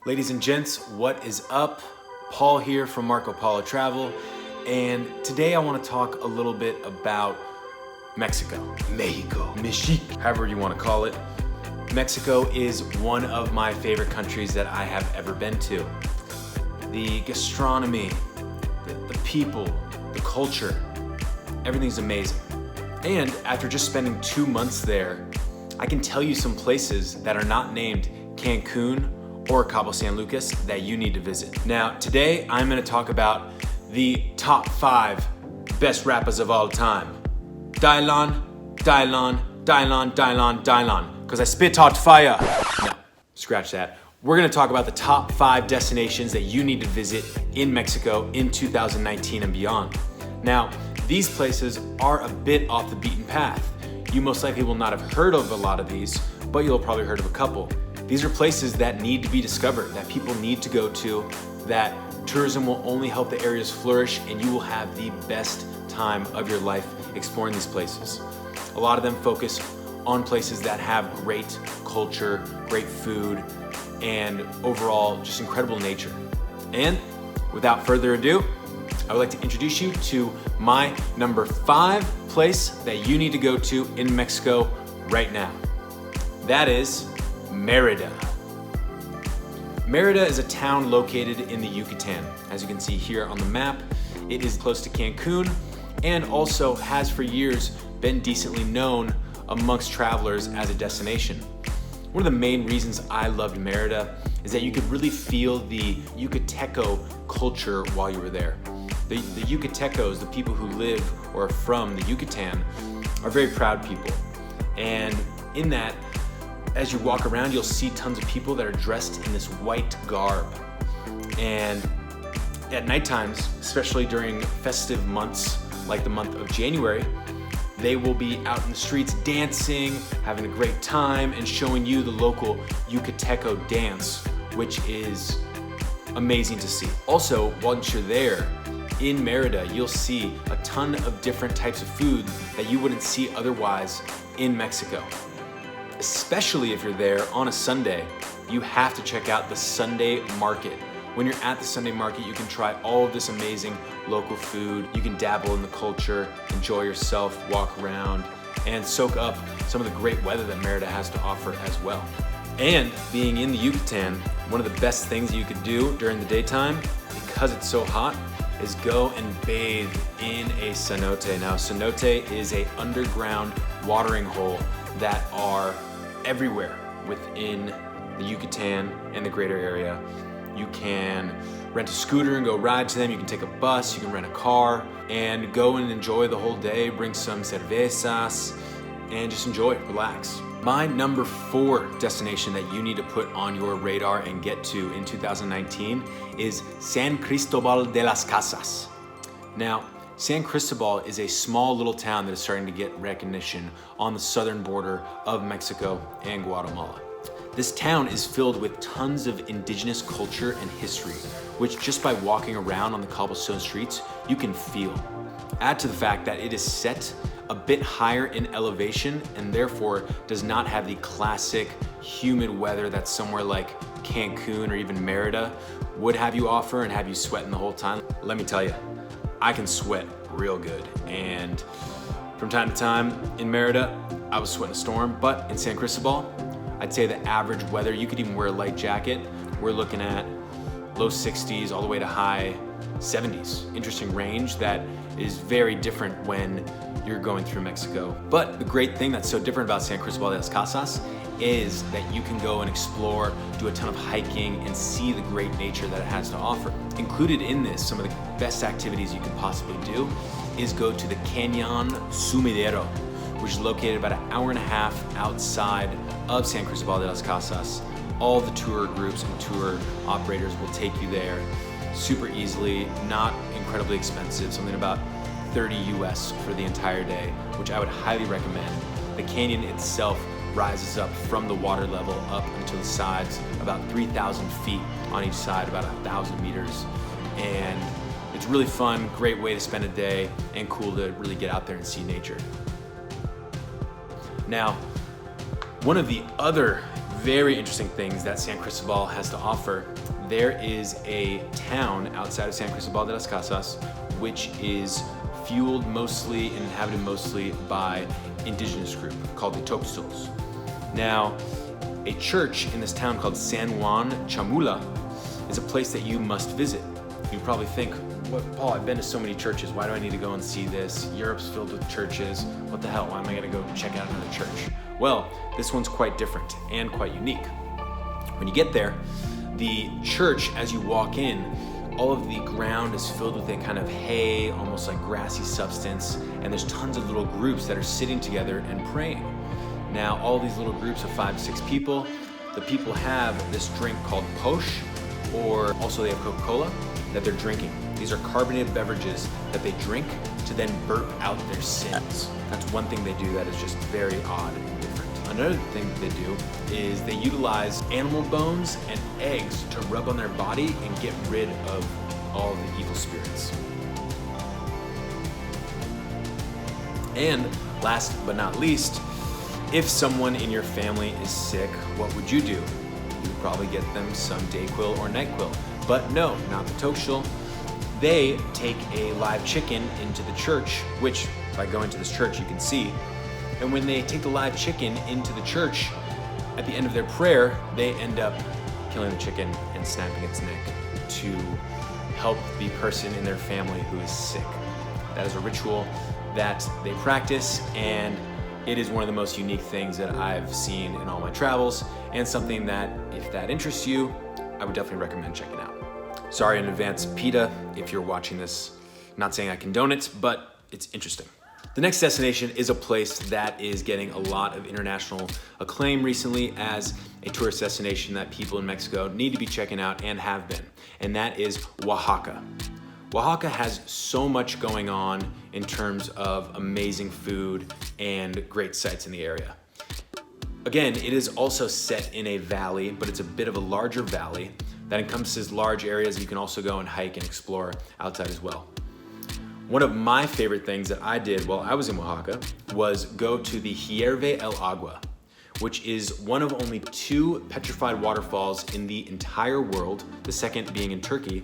Ladies and gents, what is up? Paul here from Marco Polo Travel, and today I want to talk a little bit about Mexico. Mexique, however you want to call it. Mexico is one of my favorite countries that I have ever been to. The gastronomy, the people, the culture, everything's amazing. And after just spending 2 months there, I can tell you some places that are not named Cancun or Cabo San Lucas that you need to visit. Now, today I'm gonna talk about the top 5 best rappers of all time. Dylan, because I spit out fire. No, scratch that. We're gonna talk about the top 5 destinations that you need to visit in Mexico in 2019 and beyond. Now, these places are a bit off the beaten path. You most likely will not have heard of a lot of these, but you'll have probably heard of a couple. These are places that need to be discovered, that people need to go to, that tourism will only help the areas flourish, and you will have the best time of your life exploring these places. A lot of them focus on places that have great culture, great food, and overall just incredible nature. And without further ado, I would like to introduce you to my number 5 place that you need to go to in Mexico right now. That is Merida. Merida is a town located in the Yucatan. As you can see here on the map, it is close to Cancun and also has for years been decently known amongst travelers as a destination. One of the main reasons I loved Merida is that you could really feel the Yucateco culture while you were there. The Yucatecos, the people who live or are from the Yucatan, are very proud people. And in that, as you walk around, you'll see tons of people that are dressed in this white garb. And at night times, especially during festive months like the month of January, they will be out in the streets dancing, having a great time, and showing you the local Yucateco dance, which is amazing to see. Also, once you're there, in Merida, you'll see a ton of different types of food that you wouldn't see otherwise in Mexico. Especially if you're there on a Sunday, you have to check out the Sunday market. When you're at the Sunday market, you can try all of this amazing local food. You can dabble in the culture, enjoy yourself, walk around, and soak up some of the great weather that Merida has to offer as well. And being in the Yucatan, one of the best things you could do during the daytime, because it's so hot, is go and bathe in a cenote. Now, a cenote is a underground watering hole that are everywhere within the Yucatan and the greater area. You can rent a scooter and go ride to them. You can take a bus, you can rent a car and go and enjoy the whole day, bring some cervezas and just enjoy it, relax. My number 4 destination that you need to put on your radar and get to in 2019 is San Cristobal de las Casas. Now, San Cristobal is a small little town that is starting to get recognition on the southern border of Mexico and Guatemala. This town is filled with tons of indigenous culture and history, which just by walking around on the cobblestone streets, you can feel. Add to the fact that it is set a bit higher in elevation and therefore does not have the classic humid weather that somewhere like Cancun or even Merida would have you offer and have you sweating the whole time. Let me tell you, I can sweat real good. And from time to time in Merida, I was sweating a storm, but in San Cristobal, I'd say the average weather, you could even wear a light jacket. We're looking at low 60s all the way to high 70s. Interesting range that is very different when you're going through Mexico. But the great thing that's so different about San Cristobal de las Casas is that you can go and explore, do a ton of hiking, and see the great nature that it has to offer. Included in this, some of the best activities you can possibly do is go to the Canyon Sumidero, which is located about an hour and a half outside of San Cristobal de las Casas. All the tour groups and tour operators will take you there super easily, not incredibly expensive, something about 30 US for the entire day, which I would highly recommend. The canyon itself rises up from the water level up into the sides, about 3,000 feet on each side, about 1,000 meters. And it's really fun, great way to spend a day, and cool to really get out there and see nature. Now, one of the other very interesting things that San Cristobal has to offer. There is a town outside of San Cristobal de las Casas, which is fueled mostly and inhabited mostly by indigenous group called the Toxos. Now, a church in this town called San Juan Chamula is a place that you must visit. You probably think, what, Paul, I've been to so many churches. Why do I need to go and see this? Europe's filled with churches. What the hell? Why am I gonna go check out another church? Well, this one's quite different and quite unique. When you get there, the church, as you walk in, all of the ground is filled with a kind of hay, almost like grassy substance, and there's tons of little groups that are sitting together and praying. Now, all these little groups of 5 to 6 people, the people have this drink called posh, or also they have Coca-Cola that they're drinking. These are carbonated beverages that they drink to then burp out their sins. That's one thing they do that is just very odd and different. Another thing that they do is they utilize animal bones and eggs to rub on their body and get rid of all of the evil spirits. And last but not least, if someone in your family is sick, what would you do? You would probably get them some Dayquil or NyQuil. But no, not the Toxil. They take a live chicken into the church, which by going to this church you can see. And when they take the live chicken into the church, at the end of their prayer, they end up killing the chicken and snapping its neck to help the person in their family who is sick. That is a ritual that they practice, and it is one of the most unique things that I've seen in all my travels, and something that, if that interests you, I would definitely recommend checking out. Sorry in advance, PETA, if you're watching this. Not saying I condone it, but it's interesting. The next destination is a place that is getting a lot of international acclaim recently as a tourist destination that people in Mexico need to be checking out and have been, and that is Oaxaca. Oaxaca has so much going on in terms of amazing food and great sights in the area. Again, it is also set in a valley, but it's a bit of a larger valley that encompasses large areas you can also go and hike and explore outside as well. One of my favorite things that I did while I was in Oaxaca was go to the Hierve el Agua, which is one of only 2 petrified waterfalls in the entire world, the second being in Turkey,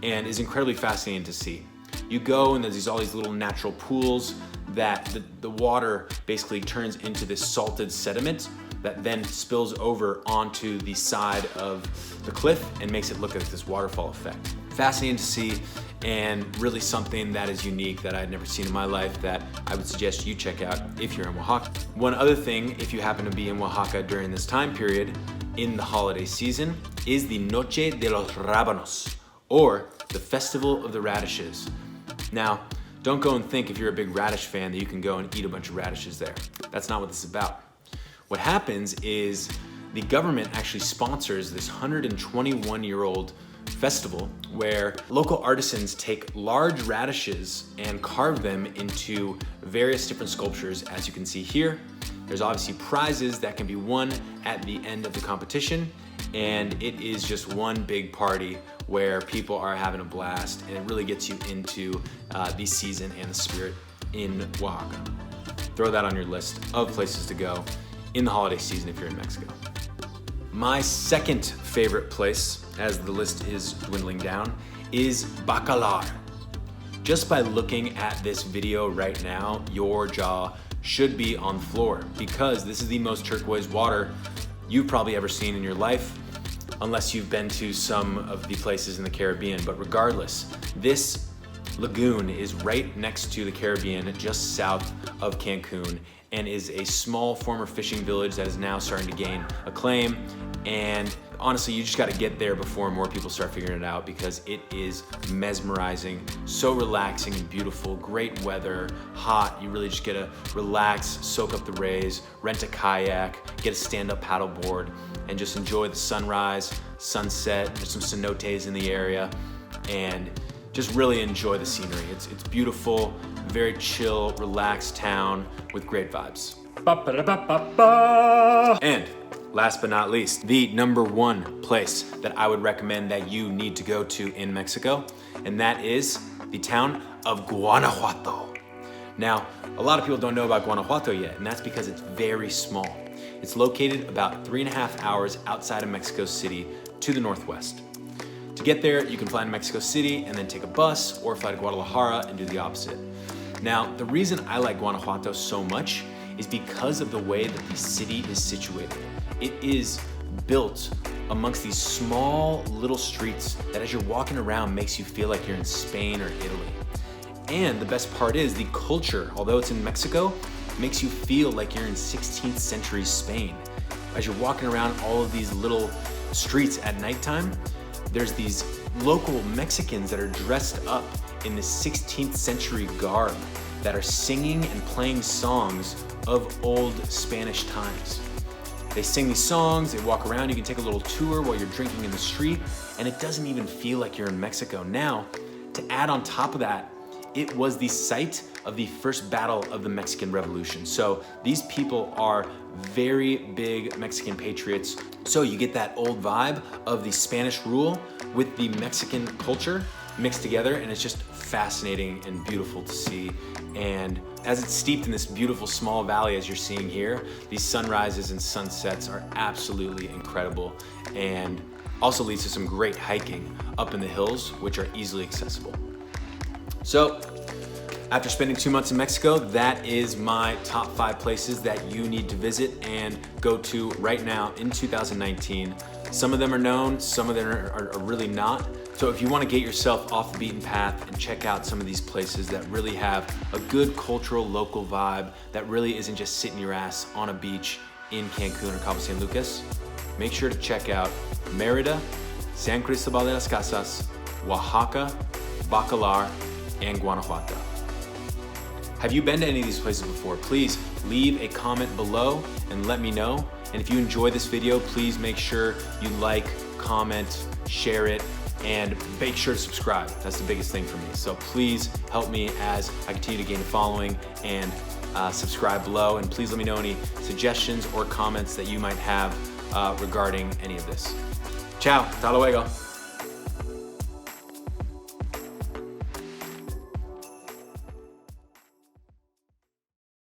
and is incredibly fascinating to see. You go and there's all these little natural pools that the water basically turns into this salted sediment that then spills over onto the side of the cliff and makes it look like this waterfall effect. Fascinating to see, and really something that is unique that I had never seen in my life that I would suggest you check out if you're in Oaxaca. One other thing, if you happen to be in Oaxaca during this time period, in the holiday season, is the Noche de los Rábanos, or the Festival of the Radishes. Now, don't go and think if you're a big radish fan that you can go and eat a bunch of radishes there. That's not what this is about. What happens is the government actually sponsors this 121-year-old festival where local artisans take large radishes and carve them into various different sculptures, as you can see here. There's obviously prizes that can be won at the end of the competition, and it is just one big party where people are having a blast, and it really gets you into the season and the spirit in Oaxaca. Throw that on your list of places to go in the holiday season if you're in Mexico. My second favorite place, as the list is dwindling down, is Bacala. Just by looking at this video right now, your jaw should be on the floor, because this is the most turquoise water you've probably ever seen in your life, unless you've been to some of the places in the Caribbean. But regardless, this lagoon is right next to the Caribbean, just south of Cancun, and is a small former fishing village that is now starting to gain acclaim. And honestly, you just gotta get there before more people start figuring it out, because it is mesmerizing, so relaxing and beautiful, great weather, hot. You really just get to relax, soak up the rays, rent a kayak, get a stand-up paddleboard, and just enjoy the sunrise, sunset. There's some cenotes in the area, and just really enjoy the scenery. It's beautiful, very chill, relaxed town with great vibes. And last but not least, the number one place that I would recommend that you need to go to in Mexico, and that is the town of Guanajuato. Now, a lot of people don't know about Guanajuato yet, and that's because it's very small. It's located about 3.5 hours outside of Mexico City to the northwest. To get there, you can fly to Mexico City and then take a bus or fly to Guadalajara and do the opposite. Now, the reason I like Guanajuato so much is because of the way that the city is situated. It is built amongst these small little streets that as you're walking around makes you feel like you're in Spain or Italy. And the best part is the culture, although it's in Mexico, makes you feel like you're in 16th century Spain. As you're walking around all of these little streets at nighttime, there's these local Mexicans that are dressed up in the 16th century garb that are singing and playing songs of old Spanish times. They sing these songs, they walk around, you can take a little tour while you're drinking in the street, and it doesn't even feel like you're in Mexico. Now, to add on top of that, it was the site of the first battle of the Mexican Revolution. So these people are very big Mexican patriots. So you get that old vibe of the Spanish rule with the Mexican culture mixed together, and it's just fascinating and beautiful to see. And as it's steeped in this beautiful small valley, as you're seeing here, these sunrises and sunsets are absolutely incredible, and also leads to some great hiking up in the hills, which are easily accessible. So after spending 2 months in Mexico, that is my top 5 places that you need to visit and go to right now in 2019. Some of them are known, some of them are really not. So if you want to get yourself off the beaten path and check out some of these places that really have a good cultural local vibe that really isn't just sitting your ass on a beach in Cancun or Cabo San Lucas, make sure to check out Merida, San Cristobal de las Casas, Oaxaca, Bacala, and Guanajuato. Have you been to any of these places before? Please leave a comment below and let me know. And if you enjoy this video, please make sure you like, comment, share it, and make sure to subscribe. That's the biggest thing for me. So please help me as I continue to gain a following, and subscribe below. And please let me know any suggestions or comments that you might have regarding any of this. Ciao, hasta luego.